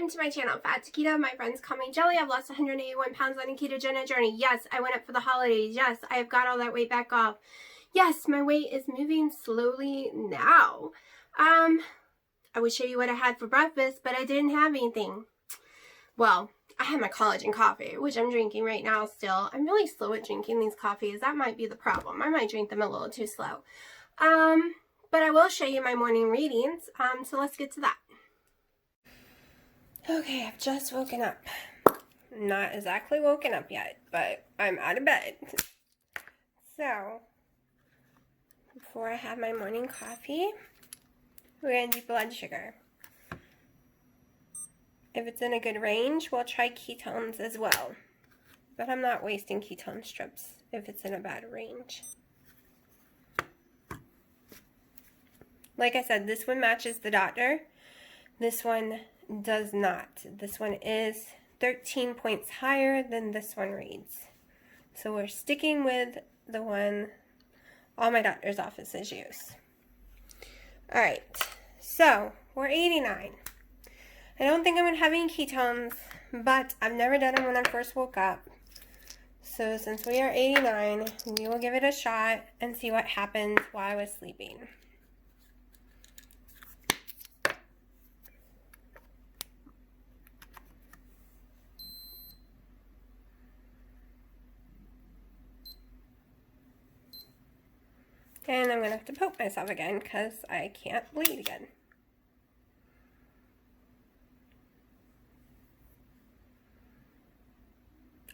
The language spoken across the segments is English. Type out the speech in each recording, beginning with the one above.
welcome to my channel, Fat to Keto. My friends call me Jelly. I've lost 181 pounds on a ketogenic journey. Yes, I went up for the holidays. Yes, I have got all that weight back off. Yes, my weight is moving slowly now. I would show you what I had for breakfast, but I didn't have anything. Well, I had my collagen coffee, which I'm drinking right now still. I'm really slow at drinking these coffees. That might be the problem. I might drink them a little too slow. But I will show you my morning readings. So let's get to that. Okay, I've just woken up. Not exactly woken up yet, but I'm out of bed. So, before I have my morning coffee, we're going to do blood sugar. If it's in a good range, we'll try ketones as well. But I'm not wasting ketone strips if it's in a bad range. Like I said, this one matches the doctor. This one does not. This one is 13 points higher than this one reads. So we're sticking with the one all my doctor's offices use. Alright, so we're 89. I don't think I'm going to have any ketones, but I've never done them when I first woke up. So since we are 89, we will give it a shot and see what happens while I was sleeping. And I'm going to have to poke myself again because I can't bleed again.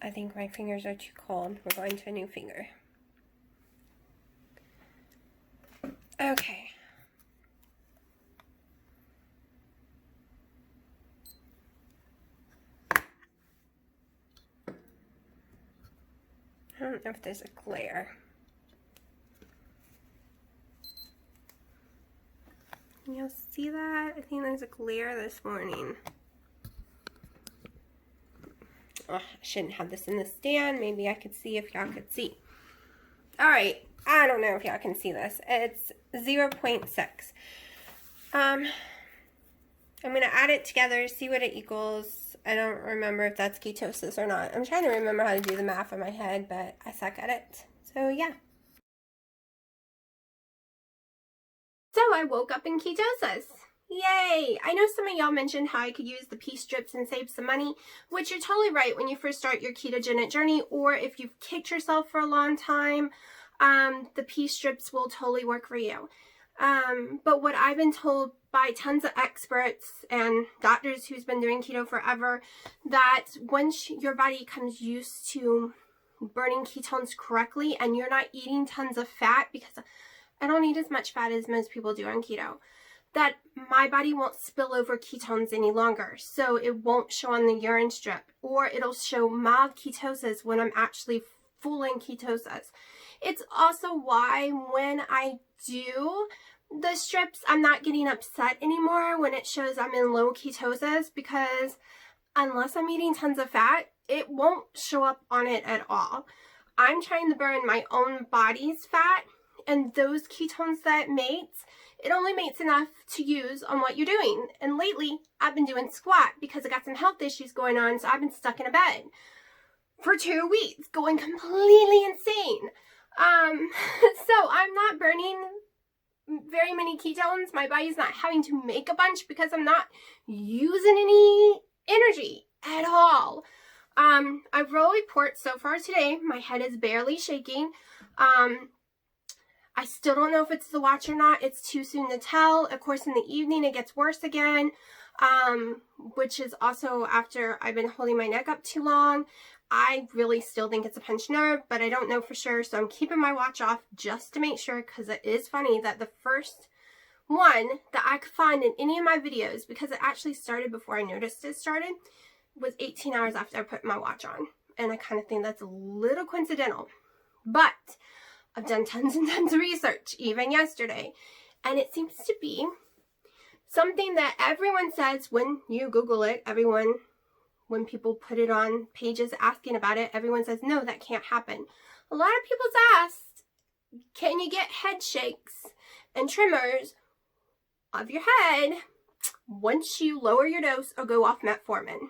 I think my fingers are too cold. We're going to a new finger. Okay. I don't know if there's a glare. You'll see that? I think there's a glare this morning. Oh, I shouldn't have this in the stand. Maybe I could see if y'all could see. Alright, I don't know if y'all can see this. It's 0.6. I'm going to add it together, see what it equals. I don't remember if that's ketosis or not. I'm trying to remember how to do the math in my head, but I suck at it. So, yeah. So I woke up in ketosis. Yay! I know some of y'all mentioned how I could use the pea strips and save some money, which you're totally right when you first start your ketogenic journey, or if you've kicked yourself for a long time, the pea strips will totally work for you. But what I've been told by tons of experts and doctors who's been doing keto forever, that once your body comes used to burning ketones correctly and you're not eating tons of fat, because I don't eat as much fat as most people do on keto, that my body won't spill over ketones any longer. So it won't show on the urine strip, or it'll show mild ketosis when I'm actually full in ketosis. It's also why when I do the strips, I'm not getting upset anymore when it shows I'm in low ketosis, because unless I'm eating tons of fat, it won't show up on it at all. I'm trying to burn my own body's fat, and those ketones that it makes, it only makes enough to use on what you're doing. And lately, I've been doing squat because I got some health issues going on, so I've been stuck in a bed for 2 weeks, going completely insane. So I'm not burning very many ketones. My body's not having to make a bunch because I'm not using any energy at all. I will report so far today, my head is barely shaking. I still don't know if it's the watch or not. It's too soon to tell. Of course, in the evening, it gets worse again, which is also after I've been holding my neck up too long. I really still think it's a pinched nerve, but I don't know for sure, so I'm keeping my watch off just to make sure, because it is funny that the first one that I could find in any of my videos, because it actually started before I noticed it started, was 18 hours after I put my watch on. And I kind of think that's a little coincidental. But I've done tons and tons of research, even yesterday, and it seems to be something that everyone says when you Google it. When people put it on pages asking about it, everyone says, no, that can't happen. A lot of people's asked, can you get head shakes and tremors of your head once you lower your dose or go off metformin.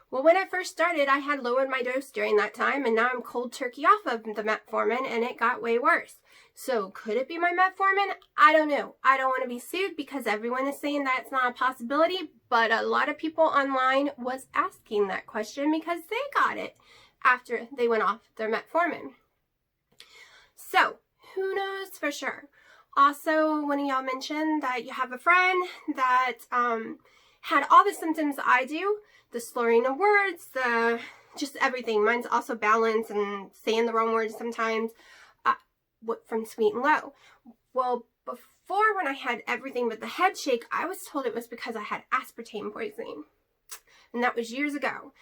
Well, when I first started, I had lowered my dose during that time, and now I'm cold turkey off of the metformin, and it got way worse. So could it be my metformin? I don't know. I don't want to be sued because everyone is saying that's not a possibility, but a lot of people online was asking that question because they got it after they went off their metformin. So who knows for sure? Also, one of y'all mentioned that you have a friend that had all the symptoms I do, the slurring of words, just everything. Mine's also balance and saying the wrong words sometimes, from Sweet and Low. Well, before when I had everything but the head shake, I was told it was because I had aspartame poisoning. And that was years ago.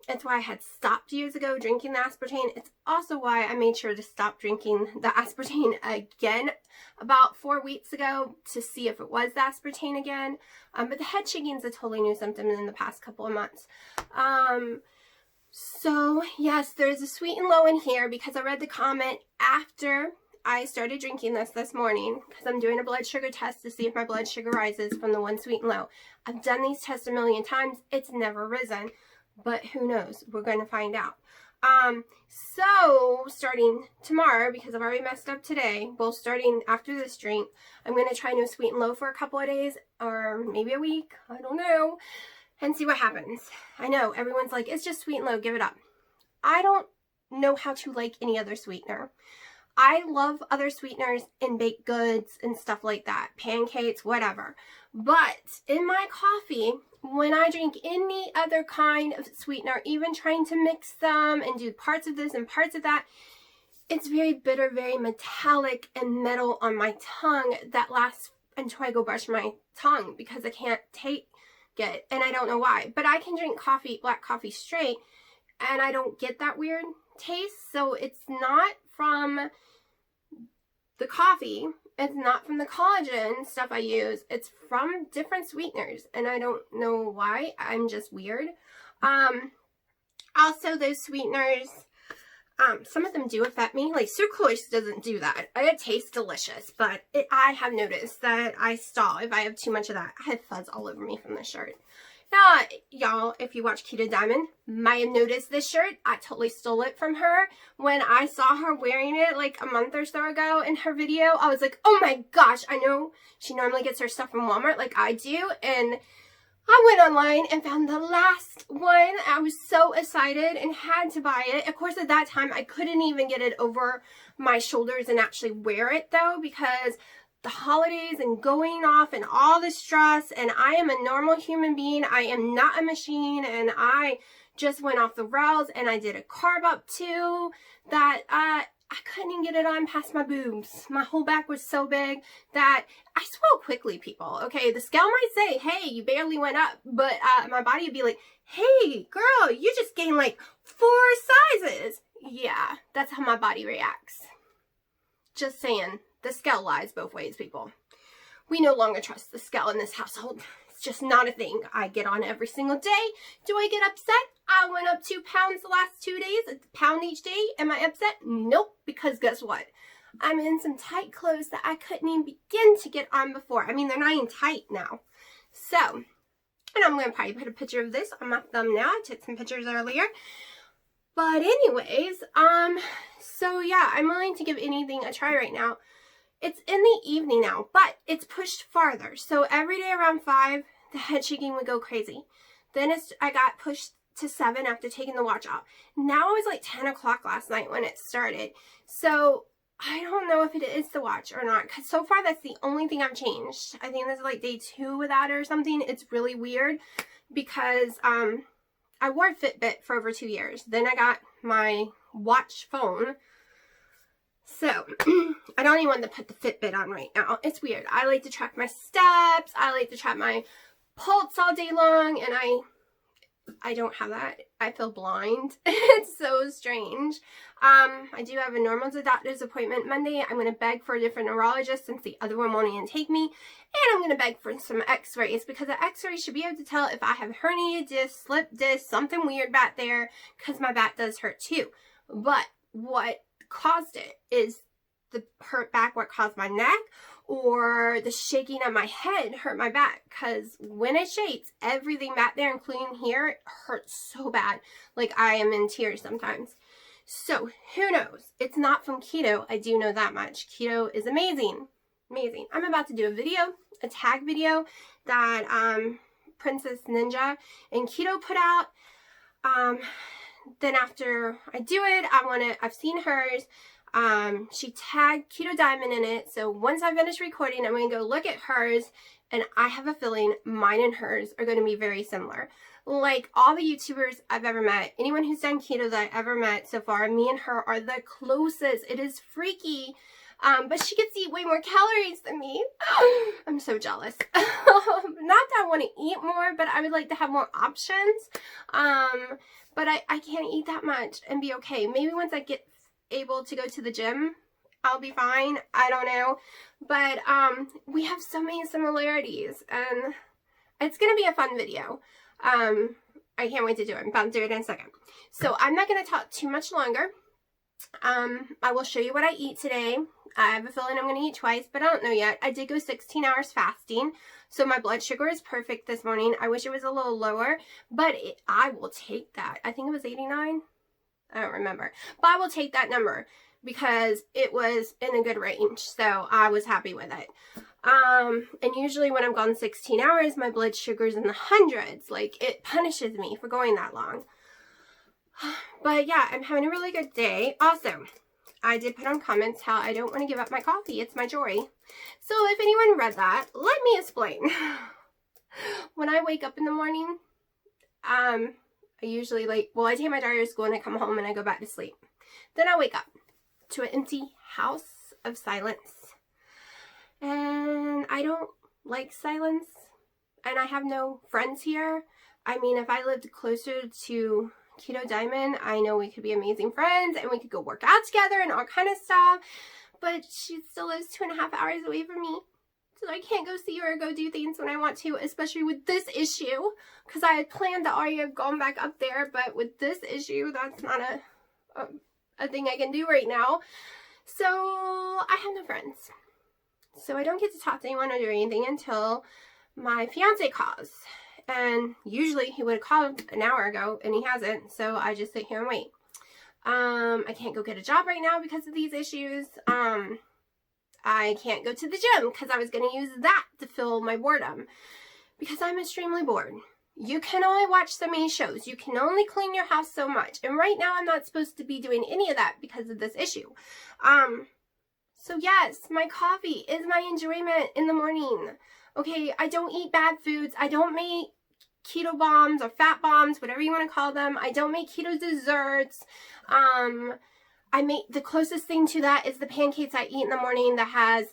That's why I had stopped years ago drinking the aspartame. It's also why I made sure to stop drinking the aspartame again about 4 weeks ago to see if it was the aspartame again. But the head shaking is a totally new symptom in the past couple of months. So yes, there's a Sweet and Low in here because I read the comment after I started drinking this morning because I'm doing a blood sugar test to see if my blood sugar rises from the one Sweet and Low. I've done these tests a million times. It's never risen. But who knows? We're going to find out. So starting tomorrow, because I've already messed up today, well, starting after this drink, I'm going to try no Sweet and Low for a couple of days or maybe a week. I don't know. And see what happens. I know everyone's like, it's just Sweet and Low, give it up. I don't know how to like any other sweetener. I love other sweeteners in baked goods and stuff like that, pancakes, whatever. But in my coffee, when I drink any other kind of sweetener, even trying to mix them and do parts of this and parts of that, it's very bitter, very metallic and metal on my tongue that lasts until I go brush my tongue because I can't take it, and I don't know why. But I can drink coffee, black coffee straight, and I don't get that weird taste. So it's not from the coffee, it's not from the collagen stuff I use, it's from different sweeteners, and I don't know why. I'm just weird. Also, those sweeteners, some of them do affect me. Like sucralose doesn't do that. It tastes delicious, but I have noticed that I stall if I have too much of that. I have fuzz all over me from this shirt. Now, y'all, if you watch Keto Diamond, might have noticed this shirt. I totally stole it from her. When I saw her wearing it like a month or so ago in her video, I was like, oh my gosh, I know she normally gets her stuff from Walmart like I do. And I went online and found the last one. I was so excited and had to buy it. Of course, at that time, I couldn't even get it over my shoulders and actually wear it though, because the holidays and going off and all the stress, and I am a normal human being. I am not a machine, and I just went off the rails, and I did a carb up too that I couldn't even get it on past my boobs. My whole back was so big that I swell quickly, people. Okay, the scale might say, hey, you barely went up, but my body would be like, hey, girl, you just gained like 4 sizes. Yeah, that's how my body reacts. Just saying. The scale lies both ways, people. We no longer trust the scale in this household. It's just not a thing. I get on every single day. Do I get upset? I went up 2 pounds the last 2 days. It's a pound each day. Am I upset? Nope. Because guess what? I'm in some tight clothes that I couldn't even begin to get on before. I mean, they're not even tight now. So, and I'm going to probably put a picture of this on my thumbnail. I took some pictures earlier. But anyways, so yeah, I'm willing to give anything a try right now. It's in the evening now, but it's pushed farther. So every day around 5, the head shaking would go crazy. Then I got pushed to 7 after taking the watch off. Now it was like 10 o'clock last night when it started. So I don't know if it is the watch or not, because so far that's the only thing I've changed. I think this is like day 2 without it or something. It's really weird because I wore a Fitbit for over 2 years. Then I got my watch phone. So, I don't even want to put the Fitbit on right now. It's weird. I like to track my steps. I like to track my pulse all day long. And I don't have that. I feel blind. It's so strange. I do have a normal doctor's appointment Monday. I'm going to beg for a different neurologist since the other one won't even take me. And I'm going to beg for some x-rays because the x-rays should be able to tell if I have herniated disc, slip disc, something weird back there, because my back does hurt too. But what caused it is the hurt back what caused my neck, or the shaking of my head hurt my back, because when it shakes, everything back there, including here, hurts so bad. Like, I am in tears sometimes. So who knows? It's not from keto. I do know that much. Keto is amazing. Amazing. I'm about to do a video, a tag video that Princess Ninja and Keto put out. Then after I do it, I've seen hers. She tagged Keto Diamond in it. So once I finish recording, I'm going to go look at hers, and I have a feeling mine and hers are going to be very similar. Like all the YouTubers I've ever met, anyone who's done keto that I ever met so far, me and her are the closest. It is freaky. But she gets to eat way more calories than me. I'm so jealous. Not that I want to eat more, but I would like to have more options. But I can't eat that much and be okay. Maybe once I get able to go to the gym, I'll be fine. I don't know. But we have so many similarities, and it's going to be a fun video. I can't wait to do it. I'm about to do it in a second. So I'm not going to talk too much longer. I will show you what I eat today. I have a feeling I'm going to eat twice, but I don't know yet. I did go 16 hours fasting, so my blood sugar is perfect this morning. I wish it was a little lower, but I will take that. I think it was 89. I don't remember, but I will take that number because it was in a good range, so I was happy with it. And usually when I'm gone 16 hours, my blood sugar's in the hundreds. Like, it punishes me for going that long. But yeah, I'm having a really good day. Also, I did put on comments how I don't want to give up my coffee. It's my joy. So if anyone read that, let me explain. When I wake up in the morning, I usually I take my daughter to school and I come home and I go back to sleep. Then I wake up to an empty house of silence. And I don't like silence. And I have no friends here. I mean, if I lived closer to Keto Diamond, I know we could be amazing friends and we could go work out together and all kind of stuff. But she still lives 2.5 hours away from me. So I can't go see her or go do things when I want to, especially with this issue. Because I had planned to already have gone back up there, but with this issue, that's not a thing I can do right now. So I have no friends. So I don't get to talk to anyone or do anything until my fiance calls. And usually he would have called an hour ago and he hasn't. So I just sit here and wait. I can't go get a job right now because of these issues. I can't go to the gym because I was going to use that to fill my boredom. Because I'm extremely bored. You can only watch so many shows. You can only clean your house so much. And right now I'm not supposed to be doing any of that because of this issue. So yes, my coffee is my enjoyment in the morning. Okay, I don't eat bad foods. I don't make keto bombs or fat bombs, whatever you want to call them. I don't make keto desserts. I make, the closest thing to that is the pancakes I eat in the morning that has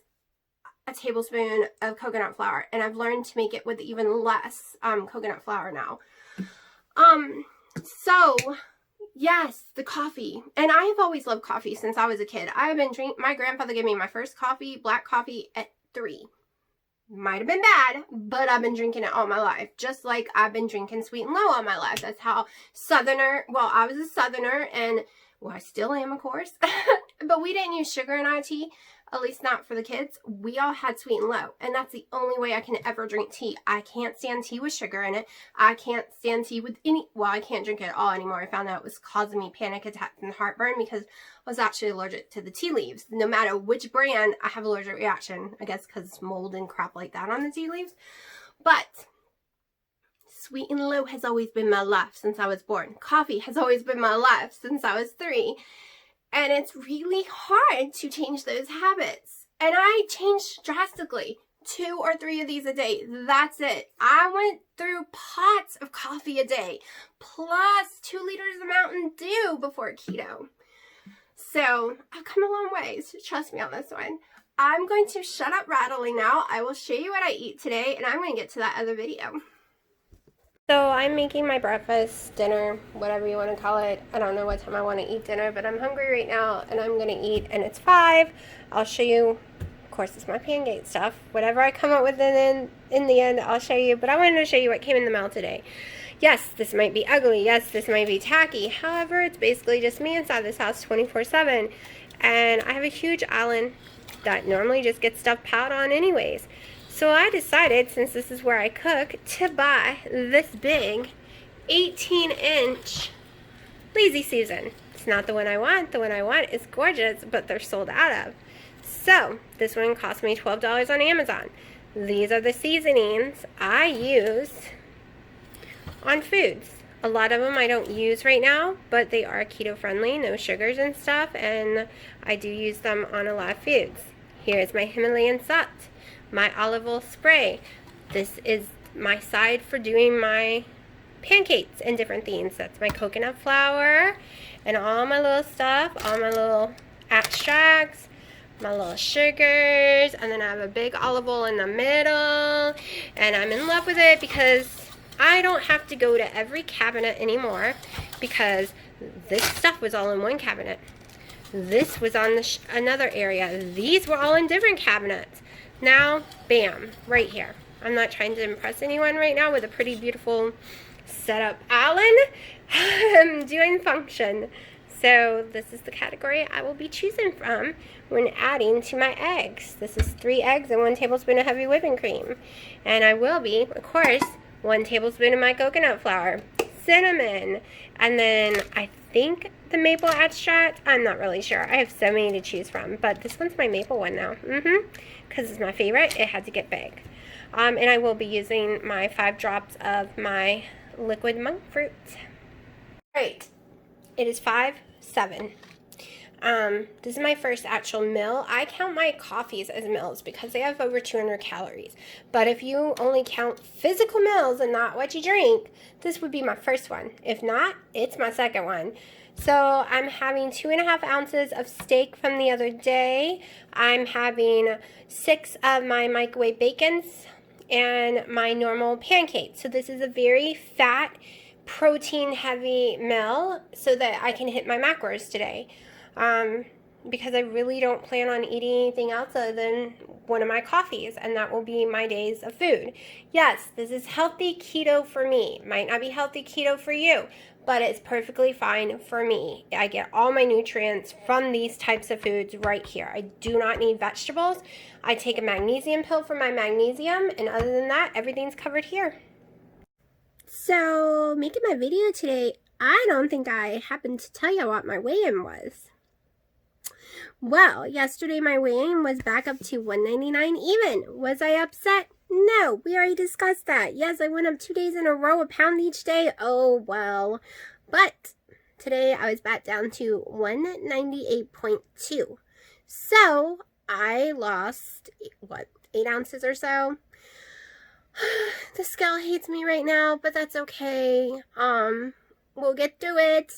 a tablespoon of coconut flour. And I've learned to make it with even less coconut flour now. So yes, the coffee. And I have always loved coffee since I was a kid. I have been my grandfather gave me my first coffee, black coffee, at 3. Might have been bad, but I've been drinking it all my life. Just like I've been drinking sweet and low all my life. That's how I was a Southerner, and well, I still am, of course. But we didn't use sugar in our tea, at least not for the kids. We all had sweet and low, and that's the only way I can ever drink tea. I can't stand tea with sugar in it. I can't stand tea with I can't drink it at all anymore. I found out it was causing me panic attacks and heartburn because I was actually allergic to the tea leaves. No matter which brand, I have allergic reaction. I guess because mold and crap like that on the tea leaves. But sweet and low has always been my life since I was born. Coffee has always been my life since I was 3. And it's really hard to change those habits. And I changed drastically. 2 or 3 of these a day. That's it. I went through pots of coffee a day. Plus 2 liters of Mountain Dew before keto. So I've come a long ways. Trust me on this one. I'm going to shut up rattling now. I will show you what I eat today. And I'm going to get to that other video. So I'm making my breakfast, dinner, whatever you want to call it. I don't know what time I want to eat dinner, but I'm hungry right now and I'm going to eat, and it's 5. I'll show you, of course, it's my pancake stuff. Whatever I come up with in the end, I'll show you, but I wanted to show you what came in the mail today. Yes, this might be ugly. Yes, this might be tacky. However, it's basically just me inside this house 24/7. and I have a huge island that normally just gets stuff piled on anyways. So I decided, since this is where I cook, to buy this big 18-inch Lazy Susan. It's not the one I want. The one I want is gorgeous, but they're sold out of. So this one cost me $12 on Amazon. These are the seasonings I use on foods. A lot of them I don't use right now, but they are keto friendly, no sugars and stuff, and I do use them on a lot of foods. Here's my Himalayan salt, my olive oil spray. This is my side for doing my pancakes and different things. That's my coconut flour and all my little stuff, all my little extracts, my little sugars, and then I have a big olive oil in the middle, and I'm in love with it because I don't have to go to every cabinet anymore, because this stuff was all in one cabinet. This was on another area. These were all in different cabinets. Now, bam, right here. I'm not trying to impress anyone right now with a pretty beautiful setup island. I'm doing function. So this is the category I will be choosing from when adding to my eggs. This is 3 eggs and 1 tablespoon of heavy whipping cream. And I will be, of course, 1 tablespoon of my coconut flour, cinnamon, and then I think the maple extract. I'm not really sure. I have so many to choose from, but this one's my maple one now. Because it's my favorite. It had to get big. And I will be using my 5 drops of my liquid monk fruit. Alright, it is 5:07. This is my first actual meal. I count my coffees as meals because they have over 200 calories. But if you only count physical meals and not what you drink, this would be my first one. If not, it's my second one. So I'm having 2.5 ounces of steak from the other day. I'm having 6 of my microwave bacons and my normal pancakes. So this is a very fat, protein heavy meal so that I can hit my macros today. Because I really don't plan on eating anything else other than one of my coffees, and that will be my days of food. Yes, this is healthy keto for me. Might not be healthy keto for you, but it's perfectly fine for me. I get all my nutrients from these types of foods right here. I do not need vegetables. I take a magnesium pill for my magnesium, and other than that, everything's covered here. So, making my video today, I don't think I happened to tell you what my weigh-in was. Well, yesterday my weigh-in was back up to 199 even. Was I upset? No, we already discussed that. Yes, I went up 2 days in a row, a pound each day. Oh, well. But today I was back down to 198.2. So I lost, 8 ounces or so. The scale hates me right now, but that's okay. We'll get through it.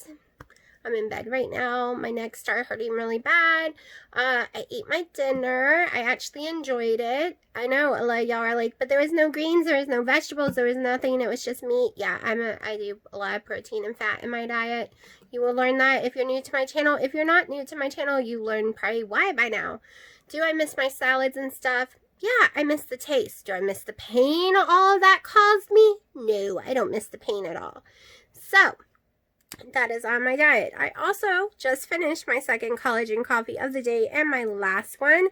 I'm in bed right now. My neck started hurting really bad. I ate my dinner. I actually enjoyed it. I know a lot of y'all are like, but there was no greens, there was no vegetables, there was nothing. It was just meat. Yeah, I do a lot of protein and fat in my diet. You will learn that if you're new to my channel. If you're not new to my channel, you learn probably why by now. Do I miss my salads and stuff? Yeah, I miss the taste. Do I miss the pain all of that caused me? No, I don't miss the pain at all. So, that is on my diet. I also just finished my second collagen coffee of the day and my last one,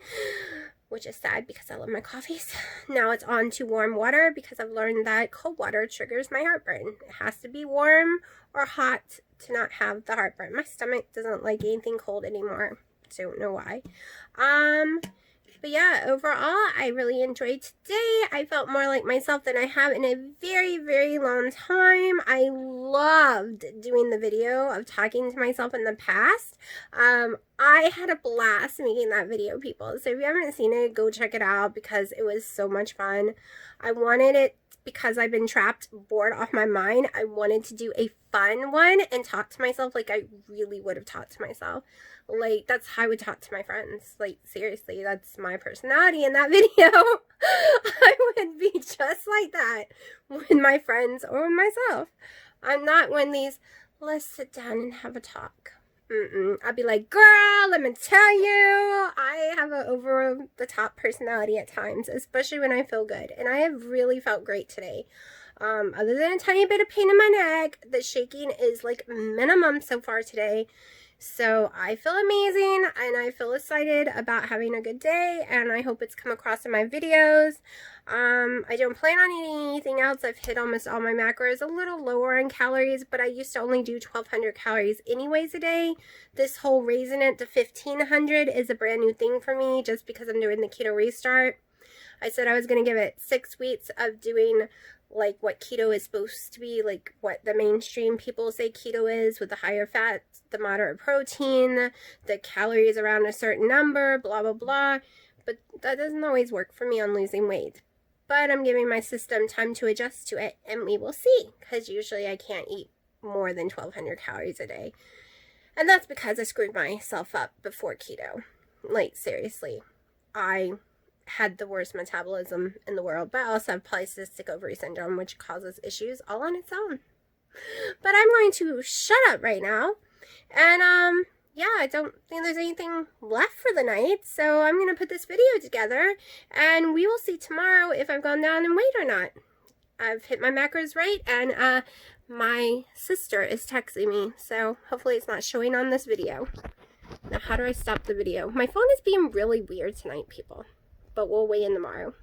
which is sad because I love my coffees. Now it's on to warm water because I've learned that cold water triggers my heartburn. It has to be warm or hot to not have the heartburn. My stomach doesn't like anything cold anymore. Don't know why. But yeah, overall, I really enjoyed today. I felt more like myself than I have in a very, very long time. I loved doing the video of talking to myself in the past. I had a blast making that video, people. So if you haven't seen it, go check it out because it was so much fun. I wanted it because I've been trapped, bored off my mind. I wanted to do a fun one and talk to myself like I really would have talked to myself. Like, that's how I would talk to my friends. Like, seriously, that's my personality in that video. I would be just like that with my friends or with myself. I'm not one of these, let's sit down and have a talk. I'd be like, girl, let me tell you, I have an over-the-top personality at times, especially when I feel good. And I have really felt great today. Other than a tiny bit of pain in my neck, the shaking is like minimum so far today. So I feel amazing and I feel excited about having a good day, and I hope it's come across in my videos. I don't plan on eating anything else. I've hit almost all my macros, a little lower in calories, but I used to only do 1,200 calories anyways a day. This whole raising it to 1,500 is a brand new thing for me just because I'm doing the keto restart. I said I was going to give it 6 weeks of doing like what keto is supposed to be, like what the mainstream people say keto is, with the higher fat, the moderate protein, the calories around a certain number, blah, blah, blah. But that doesn't always work for me on losing weight. But I'm giving my system time to adjust to it, and we will see, because usually I can't eat more than 1,200 calories a day. And that's because I screwed myself up before keto. Like, seriously, I had the worst metabolism in the world, but I also have polycystic ovary syndrome, which causes issues all on its own. But I'm going to shut up right now, and yeah, I don't think there's anything left for the night, so I'm going to put this video together, and we will see tomorrow if I've gone down in weight or not. I've hit my macros right, and my sister is texting me, so hopefully it's not showing on this video. Now, how do I stop the video? My phone is being really weird tonight, people. But we'll weigh in tomorrow.